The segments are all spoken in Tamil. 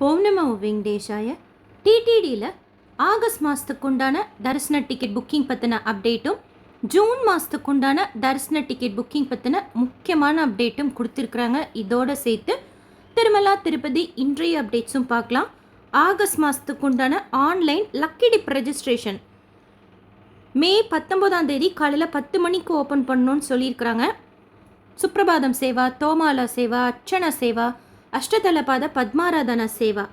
ஓம் நமோ வெங்கடேஷாய. டிடிடியில் ஆகஸ்ட் மாதத்துக்கு உண்டான தரிசன டிக்கெட் புக்கிங் பற்றின அப்டேட்டும் ஜூன் மாதத்துக்கு உண்டான தரிசன டிக்கெட் புக்கிங் பற்றின முக்கியமான அப்டேட்டும் கொடுத்துருக்குறாங்க. இதோடு சேர்த்து திருமலா திருப்பதி இன்றைய அப்டேட்ஸும் பார்க்கலாம். ஆகஸ்ட் மாதத்துக்கு உண்டான ஆன்லைன் லக்கி டிப் ரெஜிஸ்ட்ரேஷன் மே 19 காலையில் 10 மணிக்கு ஓப்பன் பண்ணணும்னு சொல்லியிருக்கிறாங்க. சுப்ரபாதம் சேவா, தோமாலா சேவா, அர்ச்சன சேவா, அஷ்டதலபாத பத்மாராதன சேவா,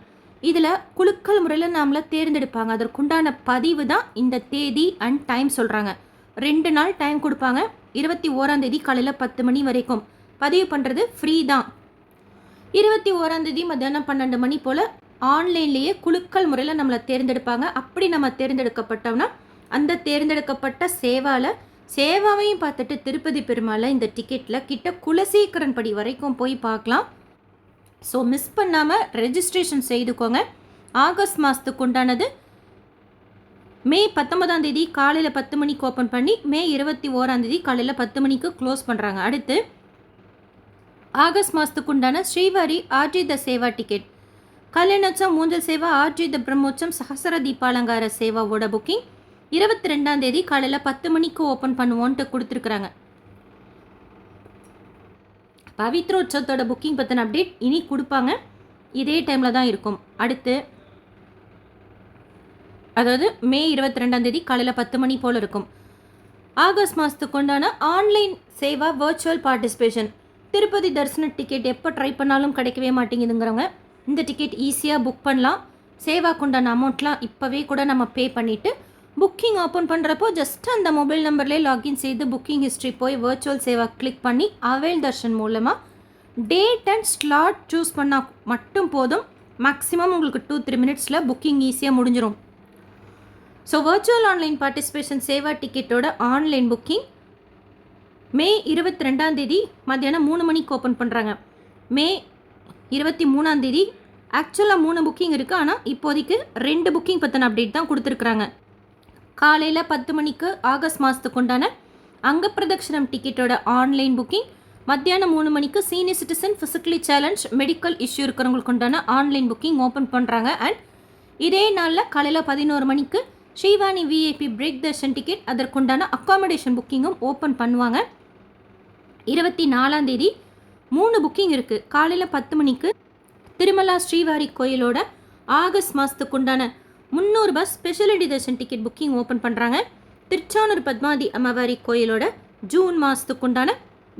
இதில் குழுக்கள் முறையில் நாமளை தேர்ந்தெடுப்பாங்க. அதற்குண்டான பதிவு தான் இந்த தேதி அண்ட் டைம் சொல்கிறாங்க. 2 நாள் டைம் கொடுப்பாங்க. 21 காலையில் 10 மணி வரைக்கும் பதிவு பண்ணுறது ஃப்ரீ தான். 21 மத்தியானம் 12 மணி போல் ஆன்லைன்லேயே குழுக்கள் முறையில் நம்மளை தேர்ந்தெடுப்பாங்க. அப்படி நம்ம தேர்ந்தெடுக்கப்பட்டோம்னா அந்த தேர்ந்தெடுக்கப்பட்ட சேவாவையும் பார்த்துட்டு திருப்பதி பெருமாளை இந்த டிக்கெட்டில் கிட்ட குலசேகரன் படி வரைக்கும் போய் பார்க்கலாம். ஸோ மிஸ் பண்ணாமல் ரெஜிஸ்ட்ரேஷன் செய்துக்கோங்க. ஆகஸ்ட் மாதத்துக்கு உண்டானது மே 19 காலையில் 10 மணிக்கு ஓப்பன் பண்ணி மே 21 காலையில் 10 மணிக்கு க்ளோஸ் பண்ணுறாங்க. அடுத்து ஆகஸ்ட் மாதத்துக்கு உண்டான ஸ்ரீவாரி ஆர்ஜித சேவா டிக்கெட், கல்யாணோத்சவம், மூஞ்சல் சேவா, ஆர்ஜித பிரம்மோற்சவம், சஹசர தீபாலங்கார சேவாவோட புக்கிங் 22 காலையில் 10 மணிக்கு ஓப்பன் பண்ணுவோன்ட்டு கொடுத்துருக்குறாங்க. பவித்ரோற்சவத்தோட புக்கிங் பற்றின அப்டேட் இனி கொடுப்பாங்க. இதே டைமில் தான் இருக்கும். அடுத்து அதாவது மே 22 காலையில் 10 மணி போல் இருக்கும். ஆகஸ்ட் மாதத்துக்கு உண்டான online Seva virtual participation, Tirupati தரிசன டிக்கெட் எப்போ ட்ரை பண்ணாலும் கிடைக்கவே மாட்டேங்குதுங்கிறவங்க இந்த டிக்கெட் ஈஸியாக புக் பண்ணலாம். சேவாக்கு உண்டான அமௌண்ட்லாம் இப்போவே கூட நம்ம பே பண்ணிவிட்டு புக்கிங் ஓப்பன் பண்ணுறப்போ ஜஸ்ட் அந்த மொபைல் நம்பர்லேயே லாகின் செய்து புக்கிங் ஹிஸ்ட்ரி போய் வர்ச்சுவல் சேவா கிளிக் பண்ணி அவேல் தர்ஷன் மூலமாக டேட் அண்ட் ஸ்லாட் சூஸ் பண்ணால் மட்டும் போதும். மேக்ஸிமம் உங்களுக்கு 2-3 மினிட்ஸில் புக்கிங் ஈஸியாக முடிஞ்சிடும். ஸோ வர்ச்சுவல் ஆன்லைன் பார்ட்டிசிபேஷன் சேவா டிக்கெட்டோட ஆன்லைன் புக்கிங் மே 22 மத்தியானம் 3 மணிக்கு ஓப்பன் பண்ணுறாங்க. மே 23 ஆக்சுவலாக 3 புக்கிங் இருக்குது. ஆனால் இப்போதைக்கு 2 புக்கிங் பற்றின அப்டேட் தான் கொடுத்துருக்குறாங்க. காலையில் 10 மணிக்கு ஆகஸ்ட் மாதத்துக்கு உண்டான அங்க பிரதட்சணம் டிக்கெட்டோட ஆன்லைன் புக்கிங், மத்தியானம் 3 மணிக்கு senior citizen, physically challenge, medical issue இருக்கிறவங்களுக்கு உண்டான ஆன்லைன் புக்கிங் ஓப்பன் பண்ணுறாங்க. அண்ட் இதே நாளில் காலையில் 11 மணிக்கு Srivani VIP break Darshan ticket, அதற்குண்டான அக்காமடேஷன் புக்கிங்கும் ஓப்பன் பண்ணுவாங்க. 24 3 புக்கிங் இருக்குது. காலையில் 10 மணிக்கு திருமலா ஸ்ரீவாரி கோயிலோட ஆகஸ்ட் மாதத்துக்கு உண்டான 300 ரூபாய் speciality Darshan ticket booking open பண்ணுறாங்க. திருச்சானூர் பத்மாதி அம்மவாரி கோயிலோட ஜூன் மாதத்துக்கு உண்டான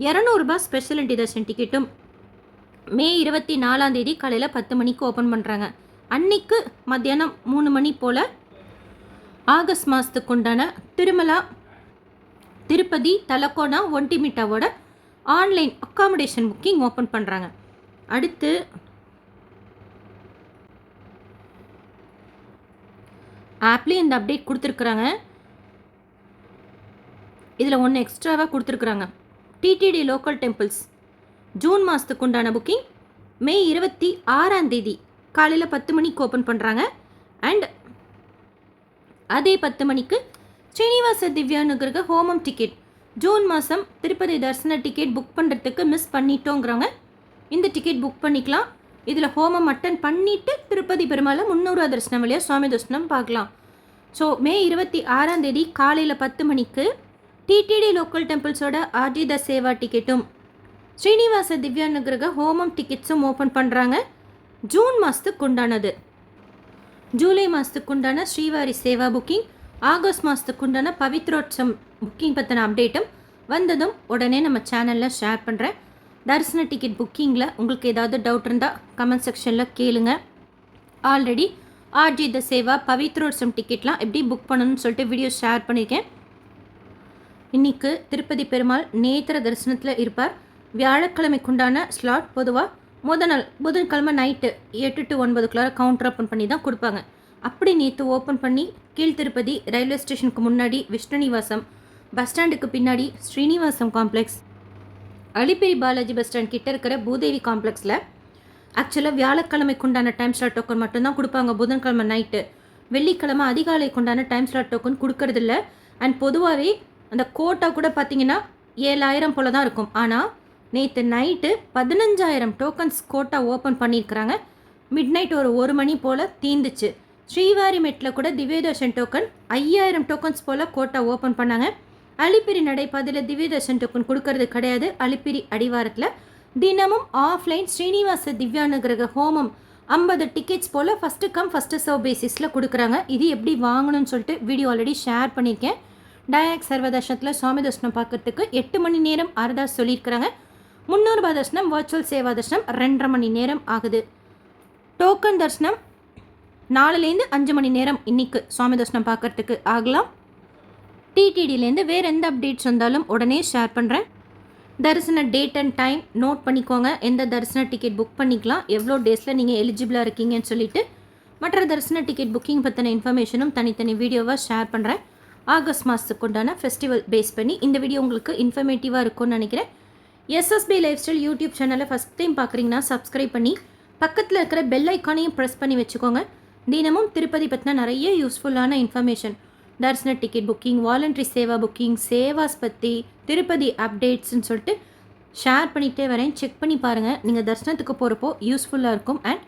200 ரூபாய் ஸ்பெஷாலிட்டி தர்ஷன் டிக்கெட்டும் மே 24 காலையில் 10 மணிக்கு ஓப்பன் பண்ணுறாங்க. அன்னைக்கு மத்தியானம் 3 மணி போல் ஆகஸ்ட் மாதத்துக்கு உண்டான திருமலா திருப்பதி தலக்கோனா ஒன்டிமிட்டாவோட ஆன்லைன் அக்காமடேஷன் புக்கிங் ஓப்பன் பண்ணுறாங்க. அடுத்து ஆப்லேயும் இந்த அப்டேட் கொடுத்துருக்குறாங்க. இதில் ஒன்று எக்ஸ்ட்ராவாக கொடுத்துருக்குறாங்க. டிடிடி லோக்கல் டெம்பிள்ஸ் ஜூன் மாதத்துக்கு உண்டான புக்கிங் மே 26 காலையில் 10 மணிக்கு ஓப்பன் பண்ணுறாங்க. அண்ட் அதே 10 மணிக்கு ஸ்ரீனிவாச திவ்யானுகிரக ஹோமம் டிக்கெட் ஜூன் மாதம் திருப்பதி தரிசன டிக்கெட் புக் பண்ணுறதுக்கு மிஸ் பண்ணிட்டோங்கிறவங்க இந்த டிக்கெட் புக் பண்ணிக்கலாம். இதில் ஹோமம் அட்டன் பண்ணிவிட்டு திருப்பதி பெருமாளை 300 தரிசனம் வழியாக சுவாமி தரிசனம் பார்க்கலாம். ஸோ மே 26 காலையில் 10 மணிக்கு டிடிடி லோக்கல் டெம்பிள்ஸோட ஆர்ஜித சேவா டிக்கெட்டும் ஸ்ரீனிவாச திவ்யானுகிரக ஹோமம் டிக்கெட்ஸும் ஓப்பன் பண்ணுறாங்க. ஜூன் மாதத்துக்கு உண்டானது. ஜூலை மாதத்துக்கு உண்டான ஸ்ரீவாரி சேவா புக்கிங், ஆகஸ்ட் மாதத்துக்கு உண்டான பவித்ரோற்சவம் புக்கிங் பற்றின அப்டேட்டும் வந்ததும் உடனே நம்ம சேனலில் ஷேர் பண்ணுறேன். தரிசன டிக்கெட் புக்கிங்கில் உங்களுக்கு ஏதாவது டவுட் இருந்தால் கமெண்ட் செக்ஷனில் கேளுங்க. ஆல்ரெடி ஆர்ஜித சேவா பவித்ரோற்சவம் டிக்கெட்லாம் எப்படி புக் பண்ணணும்னு சொல்லிட்டு வீடியோ ஷேர் பண்ணியிருக்கேன். இன்றைக்கு திருப்பதி பெருமாள் நேத்திர தரிசனத்தில் இருப்பார். வியாழக்கிழமைக்குண்டான ஸ்லாட் பொதுவாக நாள் புதன்கிழமை நைட்டு 8 to 9 கவுண்டர் ஓப்பன் பண்ணி தான் கொடுப்பாங்க. அப்படி நேற்று ஓப்பன் பண்ணி கீழ் திருப்பதி ரயில்வே ஸ்டேஷனுக்கு முன்னாடி விஷ்ணுநிவாசம், பஸ் ஸ்டாண்டுக்கு பின்னாடி Srinivasam complex, Alipiri Balaji bus stand கிட்ட இருக்கிற பூதேவி காம்ப்ளெக்ஸில் ஆக்சுவலாக வியாழக்கிழமைக்கு உண்டான டைம் ஸ்லாட் டோக்கன் மட்டும்தான் கொடுப்பாங்க. புதன்கிழமை நைட்டு, வெள்ளிக்கிழமை அதிகாலைக்கு உண்டான டைம் ஸ்லாட் டோக்கன் கொடுக்கறதில்ல. அண்ட் பொதுவாகவே அந்த கோட்டா கூட பார்த்தீங்கன்னா 7000 போல் தான் இருக்கும். ஆனால் நேற்று நைட்டு 15000 டோக்கன்ஸ் கோட்டா ஓப்பன் பண்ணியிருக்கிறாங்க. மிட் நைட் ஒரு மணி போல் தீந்துச்சு. ஸ்ரீவாரிமெட்டில் கூட திவ்யதர்ஷன் டோக்கன் 5000 டோக்கன்ஸ் போல் கோட்டா ஓப்பன் பண்ணாங்க. அலிப்பிரி நடைபாதையில் திவ்யதர்ஷன் டோக்கன் கொடுக்கறது கிடையாது. அலிப்பிரி அடிவாரத்தில் தினமும் ஆஃப்லைன் ஸ்ரீனிவாச திவ்யானுகிரக ஹோமம் 50 டிக்கெட்ஸ் போல் ஃபஸ்ட்டு கம் ஃபஸ்ட்டு சர்வ் பேசிஸில் கொடுக்குறாங்க. இது எப்படி வாங்கணும்னு சொல்லிட்டு வீடியோ ஆல்ரெடி ஷேர் பண்ணியிருக்கேன். டயாக் சர்வ தர்ஷனத்தில் சுவாமி தர்ஷனம் பார்க்கறதுக்கு 8 மணி நேரம் அரதாஸ் சொல்லியிருக்கிறாங்க. 300 ரூபாய் தர்ஷனம் வர்ச்சுவல் சேவா தர்ஷனம் 2.5 மணி நேரம் ஆகுது. டோக்கன் தர்ஷனம் 4லேருந்து 5 மணி நேரம் இன்றைக்கு சுவாமி தர்ஷனம் பார்க்குறதுக்கு ஆகலாம். டிடிடிலேருந்து வேறு எந்த அப்டேட்ஸ் வந்தாலும் உடனே ஷேர் பண்ணுறேன். தரிசன டேட் அண்ட் டைம் நோட் பண்ணிக்கோங்க. எந்த தரிசன டிக்கெட் புக் பண்ணிக்கலாம், எவ்வளோ டேஸில் நீங்கள் எலிஜிபிளாக இருக்கீங்கன்னு சொல்லிட்டு மற்ற தரிசன டிக்கெட் புக்கிங் பற்றின இன்ஃபர்மேஷனும் தனித்தனி வீடியோவாக ஷேர் பண்ணுறேன். ஆகஸ்ட் மாதத்துக்கு உண்டான ஃபெஸ்டிவல் பேஸ் பண்ணி இந்த வீடியோ உங்களுக்கு இன்ஃபர்மேட்டிவாக இருக்கும்னு நினைக்கிறேன். எஸ்எஸ்பி லைஃப் ஸ்டைல் யூடியூப் சேனலை ஃபஸ்ட் டைம் பார்க்குறீங்கன்னா சப்ஸ்கிரைப் பண்ணி பக்கத்தில் இருக்கிற பெல் ஐக்கானையும் ப்ரெஸ் பண்ணி வச்சுக்கோங்க. தினமும் திருப்பதி பற்றின நிறைய யூஸ்ஃபுல்லான இன்ஃபர்மேஷன், தரிசன ticket booking, voluntary Seva booking, Ceva's பற்றி, திருப்பதி அப்டேட்ஸ்ன்னு சொல்லிட்டு ஷேர் பண்ணிகிட்டே வரேன். செக் பண்ணி பாருங்கள். நீங்கள் தரிசனத்துக்கு போகிறப்போ யூஸ்ஃபுல்லாக இருக்கும். அண்ட்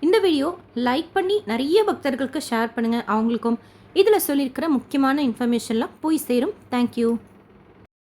இந்த வீடியோ லைக் பண்ணி நிறைய பக்தர்களுக்கு ஷேர் பண்ணுங்கள். அவங்களுக்கும் இதில் சொல்லியிருக்கிற முக்கியமான இன்ஃபர்மேஷன்லாம் போய் சேரும். தேங்க்யூ.